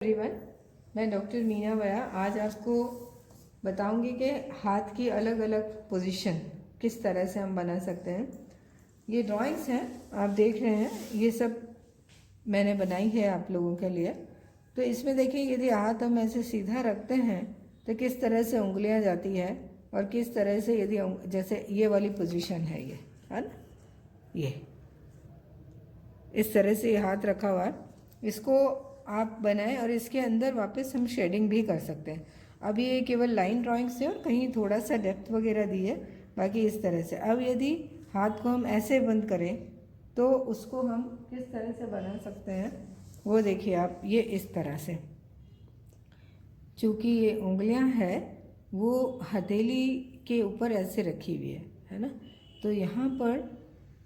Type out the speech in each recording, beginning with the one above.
Everyone, मैं doctor Meena वया आज आपको बताऊंगी कि हाथ की अलग अलग पोजीशन किस तरह से हम बना सकते हैं। ये ड्राइंग्स हैं, आप देख रहे हैं, ये सब मैंने बनाई है आप लोगों के लिए। तो इसमें देखिए, यदि हाथ हम ऐसे सीधा रखते हैं तो किस तरह से उंगलियां जाती है और किस तरह से यदि जैसे ये वाली पोजीशन है, ये है ना, ये इस तरह से ये हाथ रखा हुआ है, इसको आप बनाएं और इसके अंदर वापस हम शेडिंग भी कर सकते हैं। अब ये केवल लाइन ड्राइंग से और कहीं थोड़ा सा डेप्थ वगैरह दी है, बाकी इस तरह से। अब यदि हाथ को हम ऐसे बंद करें तो उसको हम किस तरह से बना सकते हैं वो देखिए आप, ये इस तरह से। चूँकि ये उंगलियां हैं वो हथेली के ऊपर ऐसे रखी हुई है ना, तो यहाँ पर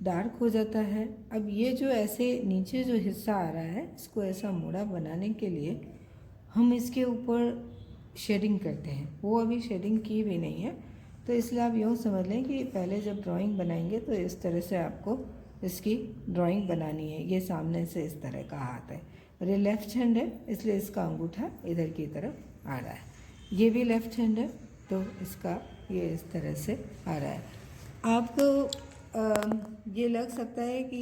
डार्क हो जाता है। अब ये जो ऐसे नीचे जो हिस्सा आ रहा है, इसको ऐसा मोड़ा बनाने के लिए हम इसके ऊपर शेडिंग करते हैं। वो अभी शेडिंग की भी नहीं है, तो इसलिए आप यूँ समझ लें कि पहले जब ड्राइंग बनाएंगे तो इस तरह से आपको इसकी ड्राइंग बनानी है। ये सामने से इस तरह का हाथ है और ये लेफ़्ट हैंड है, इसलिए इसका अंगूठा इधर की तरफ आ रहा है। ये भी लेफ़्ट हैंड है तो इसका ये इस तरह से आ रहा है। आपको ये लग सकता है कि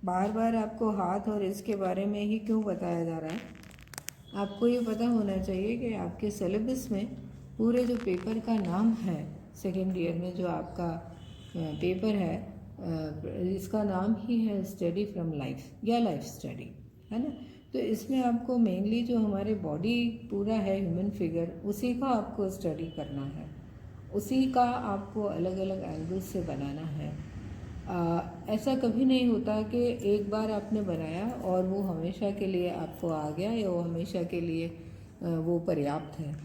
बार बार आपको हाथ और इसके बारे में ही क्यों बताया जा रहा है। आपको ये पता होना चाहिए कि आपके सिलेबस में पूरे जो पेपर का नाम है, सेकेंड ईयर में जो आपका पेपर है, इसका नाम ही है स्टडी फ्रॉम लाइफ या लाइफ स्टडी, है ना। तो इसमें आपको मेनली जो हमारे बॉडी पूरा है, ह्यूमन फिगर, उसी का आपको स्टडी करना है, उसी का आपको अलग अलग एंगल से बनाना है। ऐसा कभी नहीं होता कि एक बार आपने बनाया और वो हमेशा के लिए आपको आ गया या वो हमेशा के लिए वो पर्याप्त है।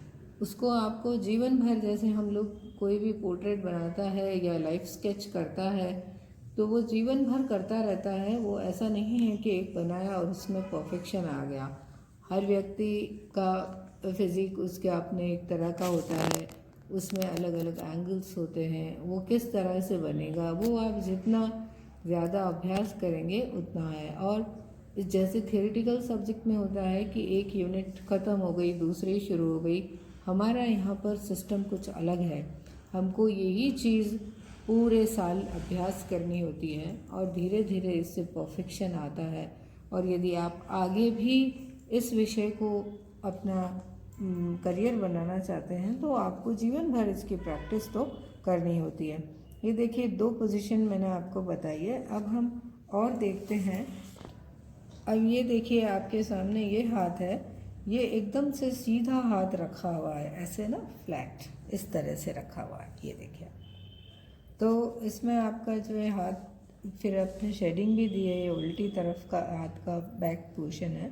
उसको आपको जीवन भर, जैसे हम लोग कोई भी पोर्ट्रेट बनाता है या लाइफ स्केच करता है तो वो जीवन भर करता रहता है। वो ऐसा नहीं है कि एक बनाया और उसमें परफेक्शन आ गया। हर व्यक्ति का फिज़िक उसके अपने एक तरह का होता है, उसमें अलग अलग एंगल्स होते हैं। वो किस तरह से बनेगा वो आप जितना ज़्यादा अभ्यास करेंगे उतना है। और जैसे थियोरेटिकल सब्जेक्ट में होता है कि एक यूनिट ख़त्म हो गई, दूसरी शुरू हो गई, हमारा यहाँ पर सिस्टम कुछ अलग है। हमको यही चीज़ पूरे साल अभ्यास करनी होती है और धीरे धीरे इससे परफेक्शन आता है। और यदि आप आगे भी इस विषय को अपना करियर बनाना चाहते हैं तो आपको जीवन भर इसकी प्रैक्टिस तो करनी होती है। ये देखिए, 2 पोजीशन मैंने आपको बताई है। अब हम और देखते हैं। अब ये देखिए, आपके सामने ये हाथ है, ये एकदम से सीधा हाथ रखा हुआ है, ऐसे ना फ्लैट इस तरह से रखा हुआ है, ये देखिए। तो इसमें आपका जो है हाथ, फिर आपने शेडिंग भी दी है, ये उल्टी तरफ का हाथ का बैक पोर्शन है,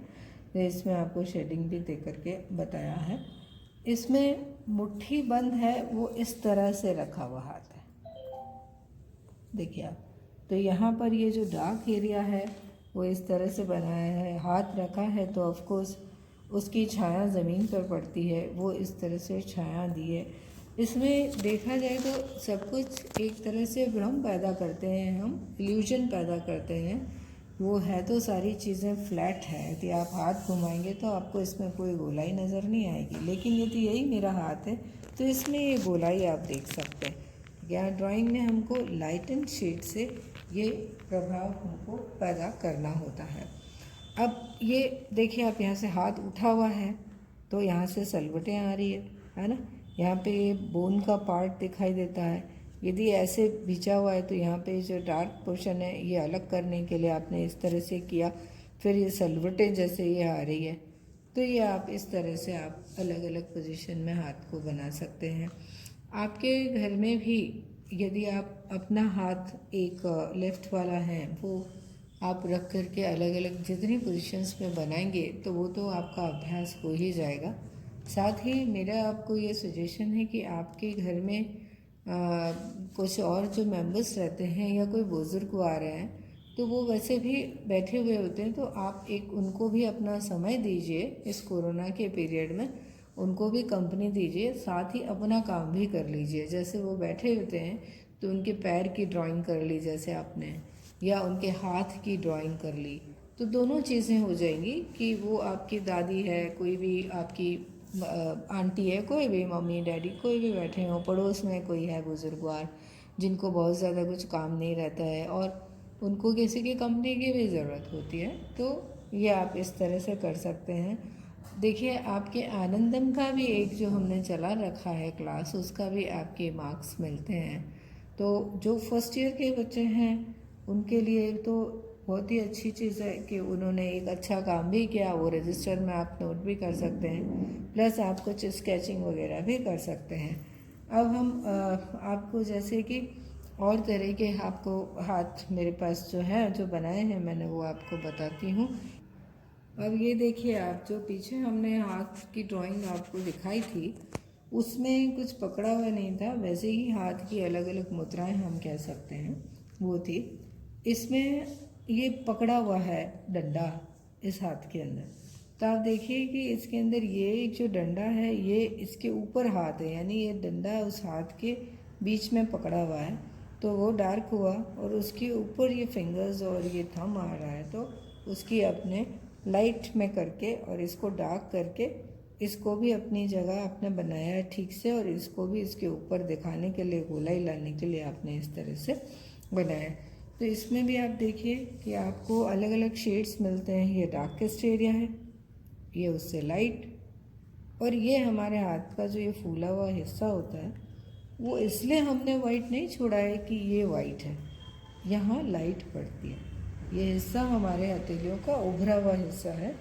तो इसमें आपको शेडिंग भी दे करके बताया है। इसमें मुट्ठी बंद है, वो इस तरह से रखा हुआ हाथ है, देखिए आप। तो यहाँ पर ये जो डार्क एरिया है वो इस तरह से बनाया है। हाथ रखा है तो ऑफ कोर्स उसकी छाया ज़मीन पर पड़ती है, वो इस तरह से छाया दी है। इसमें देखा जाए तो सब कुछ एक तरह से भ्रम पैदा करते हैं, हम इल्यूजन पैदा करते हैं। वो है तो सारी चीज़ें फ्लैट है, यदि आप हाथ घुमाएंगे तो आपको इसमें कोई गोलाई नज़र नहीं आएगी। लेकिन यदि यही मेरा हाथ है तो इसमें ये गोलाई आप देख सकते हैं। यहाँ ड्राइंग में हमको लाइट एंड शेड से ये प्रभाव हमको पैदा करना होता है। अब ये देखिए, आप यहाँ से हाथ उठा हुआ है तो यहाँ से सलवटें आ रही है ना। यहाँ पे ये बोन का पार्ट दिखाई देता है। यदि ऐसे बिछा हुआ है तो यहाँ पे जो डार्क पोर्शन है ये अलग करने के लिए आपने इस तरह से किया, फिर ये सलवटें जैसे ये आ रही है, तो ये आप इस तरह से आप अलग अलग पोजीशन में हाथ को बना सकते हैं। आपके घर में भी यदि आप अपना हाथ एक लेफ़्ट वाला है वो आप रख करके अलग अलग जितनी पोजीशंस में बनाएंगे तो वो तो आपका अभ्यास हो ही जाएगा। साथ ही मेरा आपको ये सजेशन है कि आपके घर में कुछ और जो मेंबर्स रहते हैं या कोई बुज़ुर्ग आ रहे हैं तो वो वैसे भी बैठे हुए होते हैं, तो आप एक उनको भी अपना समय दीजिए इस कोरोना के पीरियड में, उनको भी कंपनी दीजिए, साथ ही अपना काम भी कर लीजिए। जैसे वो बैठे होते हैं तो उनके पैर की ड्राइंग कर ली जैसे आपने, या उनके हाथ की ड्राइंग कर ली, तो दोनों चीज़ें हो जाएंगी कि वो आपकी दादी है, कोई भी आपकी आंटी है, कोई भी मम्मी डैडी कोई भी बैठे हों, पड़ोस में कोई है बुजुर्गवार जिनको बहुत ज़्यादा कुछ काम नहीं रहता है और उनको किसी की कंपनी की भी ज़रूरत होती है, तो ये आप इस तरह से कर सकते हैं। देखिए आपके आनंदम का भी एक जो हमने चला रखा है क्लास, उसका भी आपके मार्क्स मिलते हैं। तो जो फर्स्ट ईयर के बच्चे हैं उनके लिए तो बहुत ही अच्छी चीज़ है कि उन्होंने एक अच्छा काम भी किया, वो रजिस्टर में आप नोट भी कर सकते हैं, प्लस आप कुछ स्केचिंग वगैरह भी कर सकते हैं। अब हम आपको जैसे कि और तरह के आपको हाथ मेरे पास जो है जो बनाए हैं मैंने वो आपको बताती हूँ। अब ये देखिए, आप जो पीछे हमने हाथ की ड्राइंग आपको दिखाई थी उसमें कुछ पकड़ा हुआ नहीं था, वैसे ही हाथ की अलग अलग मुद्राएं हम कह सकते हैं वो थी। इसमें ये पकड़ा हुआ है डंडा इस हाथ के अंदर, तो आप देखिए कि इसके अंदर ये जो डंडा है ये इसके ऊपर हाथ है, यानी ये डंडा उस हाथ के बीच में पकड़ा हुआ है, तो वो डार्क हुआ और उसके ऊपर ये फिंगर्स और ये थंब आ रहा है, तो उसकी अपने लाइट में करके और इसको डार्क करके इसको भी अपनी जगह आपने बनाया है ठीक से, और इसको भी इसके ऊपर दिखाने के लिए, गोलाई लाने के लिए आपने इस तरह से बनाया है। तो इसमें भी आप देखिए कि आपको अलग अलग शेड्स मिलते हैं, ये डार्केस्ट एरिया है, ये उससे लाइट, और ये हमारे हाथ का जो ये फूला हुआ हिस्सा होता है वो इसलिए हमने वाइट नहीं छोड़ा है कि ये वाइट है, यहाँ लाइट पड़ती है, ये हिस्सा हमारे हथेलियों का उभरा हुआ हिस्सा है,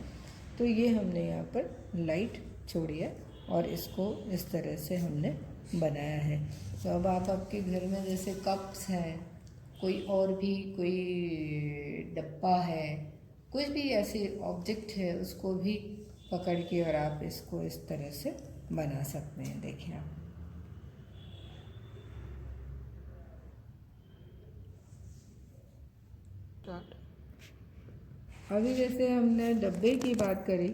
तो ये हमने यहाँ पर लाइट छोड़ी है और इसको इस तरह से हमने बनाया है। तो अब आप आपके घर में जैसे कप्स हैं, कोई और भी कोई डब्बा है, कोई भी ऐसे ऑब्जेक्ट है, उसको भी पकड़ के और आप इसको इस तरह से बना सकते हैं। देखिए आप अभी जैसे हमने डब्बे की बात करी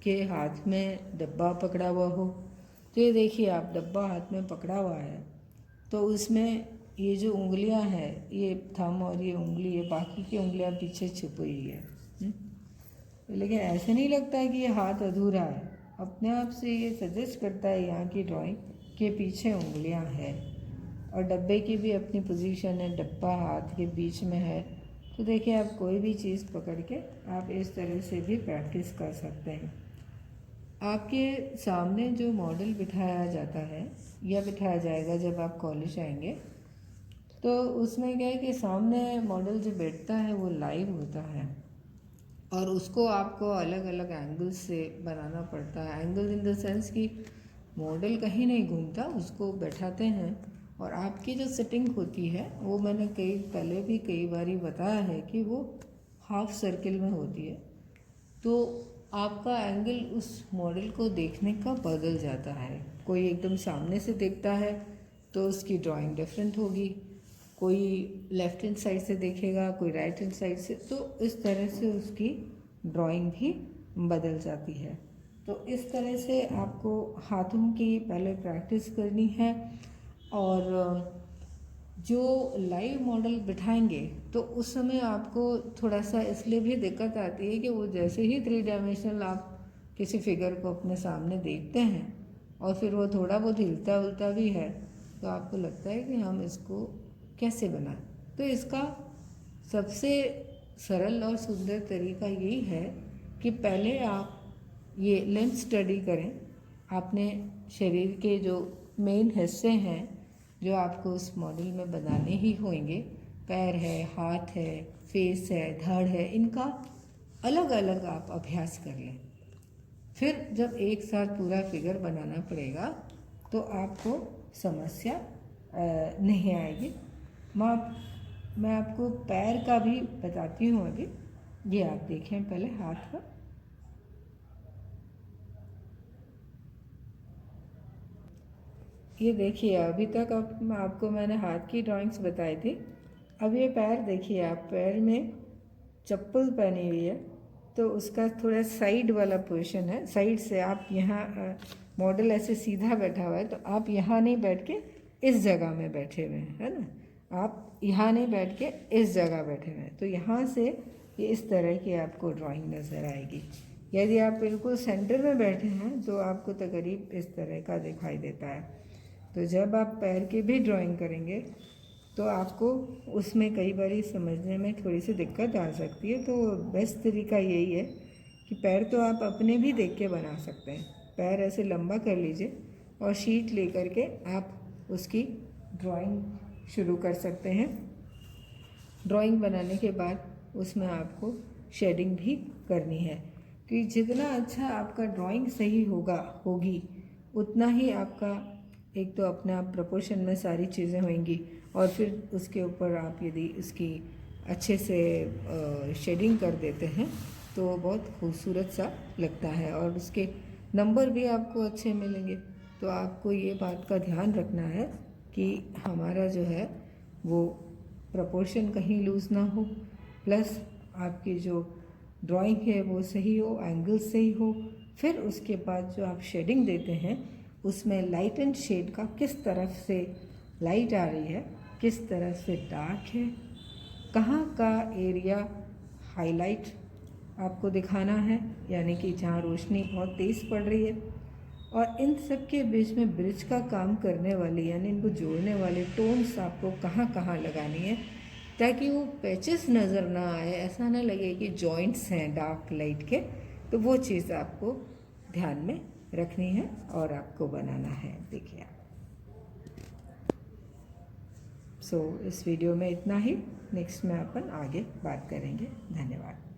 कि हाथ में डब्बा पकड़ा हुआ हो, तो ये देखिए आप डब्बा हाथ में पकड़ा हुआ है, तो उसमें ये जो उंगलियां हैं, ये थंब और ये उंगली, ये बाकी की उंगलियां पीछे छुप हुई है। लेकिन ऐसे नहीं लगता है कि ये हाथ अधूरा है, अपने आप से ये सजेस्ट करता है यहाँ की ड्राइंग के पीछे उंगलियां हैं, और डब्बे की भी अपनी पोजीशन है, डब्बा हाथ के बीच में है। तो देखिए आप कोई भी चीज़ पकड़ के आप इस तरह से भी प्रैक्टिस कर सकते हैं। आपके सामने जो मॉडल बिठाया जाता है या बिठाया जाएगा जब आप कॉलेज आएंगे, तो उसमें क्या है कि सामने मॉडल जो बैठता है वो लाइव होता है और उसको आपको अलग अलग एंगल से बनाना पड़ता है। एंगल इन द सेंस कि मॉडल कहीं नहीं घूमता, उसको बैठाते हैं और आपकी जो सेटिंग होती है वो मैंने पहले भी कई बार बताया है कि वो हाफ सर्किल में होती है, तो आपका एंगल उस मॉडल को देखने का बदल जाता है। कोई एकदम सामने से देखता है तो उसकी ड्राइंग डिफरेंट होगी, कोई लेफ्ट हैंड साइड से देखेगा, कोई राइट हैंड साइड से, तो इस तरह से उसकी ड्राइंग भी बदल जाती है। तो इस तरह से आपको हाथों की पहले प्रैक्टिस करनी है, और जो लाइव मॉडल बिठाएंगे तो उस समय आपको थोड़ा सा इसलिए भी दिक्कत आती है कि वो जैसे ही 3 डायमेंशनल आप किसी फिगर को अपने सामने देखते हैं और फिर वो थोड़ा बहुत हिलता उलता भी है, तो आपको लगता है कि हम इसको कैसे बनाएं। तो इसका सबसे सरल और सुंदर तरीका यही है कि पहले आप ये लेंस स्टडी करें, आपने शरीर के जो मेन हिस्से हैं जो आपको उस मॉडल में बनाने ही होंगे, पैर है, हाथ है, फेस है, धड़ है, इनका अलग अलग आप अभ्यास कर लें। फिर जब एक साथ पूरा फिगर बनाना पड़ेगा तो आपको समस्या नहीं आएगी। मैं आपको पैर का भी बताती हूँ अभी। ये आप देखें पहले हाथ का, ये देखिए अभी तक आपको मैंने हाथ की ड्राइंग्स बताई थी। अब ये पैर देखिए, आप पैर में चप्पल पहनी हुई है तो उसका थोड़ा साइड वाला पोजीशन है, साइड से आप यहाँ मॉडल ऐसे सीधा बैठा हुआ है तो आप यहाँ नहीं बैठ के इस जगह में बैठे हुए हैं, है ना, आप यहाँ नहीं बैठ के इस जगह बैठे हुए हैं, तो यहाँ से ये इस तरह की आपको ड्राइंग नज़र आएगी। यदि आप बिल्कुल सेंटर में बैठे हैं तो आपको तकरीब इस तरह का दिखाई देता है। तो जब आप पैर की भी ड्राइंग करेंगे तो आपको उसमें कई बार समझने में थोड़ी सी दिक्कत आ सकती है। तो बेस्ट तरीका यही है कि पैर तो आप अपने भी देख के बना सकते हैं। पैर ऐसे लंबा कर लीजिए और शीट लेकर के आप उसकी ड्राइंग शुरू कर सकते हैं। ड्राइंग बनाने के बाद उसमें आपको शेडिंग भी करनी है, कि जितना अच्छा आपका ड्राइंग सही होगी उतना ही आपका एक तो अपने आप प्रोपोर्शन में सारी चीज़ें होंगी, और फिर उसके ऊपर आप यदि इसकी अच्छे से शेडिंग कर देते हैं तो बहुत खूबसूरत सा लगता है और उसके नंबर भी आपको अच्छे मिलेंगे। तो आपको ये बात का ध्यान रखना है कि हमारा जो है वो प्रोपोर्शन कहीं लूज़ ना हो, प्लस आपकी जो ड्राइंग है वो सही हो, एंगल सही हो। फिर उसके बाद जो आप शेडिंग देते हैं उसमें लाइट एंड शेड का किस तरफ से लाइट आ रही है, किस तरह से डार्क है, कहाँ का एरिया हाईलाइट आपको दिखाना है, यानी कि जहाँ रोशनी बहुत तेज़ पड़ रही है, और इन सब के बीच में ब्रिज का काम करने वाले यानी इनको जोड़ने वाले टोन्स आपको कहाँ कहाँ लगानी है, ताकि वो पैचेस नज़र ना आए, ऐसा ना लगे कि जॉइंट्स हैं डार्क लाइट के। तो वो चीज़ आपको ध्यान में रखनी है और आपको बनाना है। देखिए इस वीडियो में इतना ही। नेक्स्ट में अपन आगे बात करेंगे। धन्यवाद।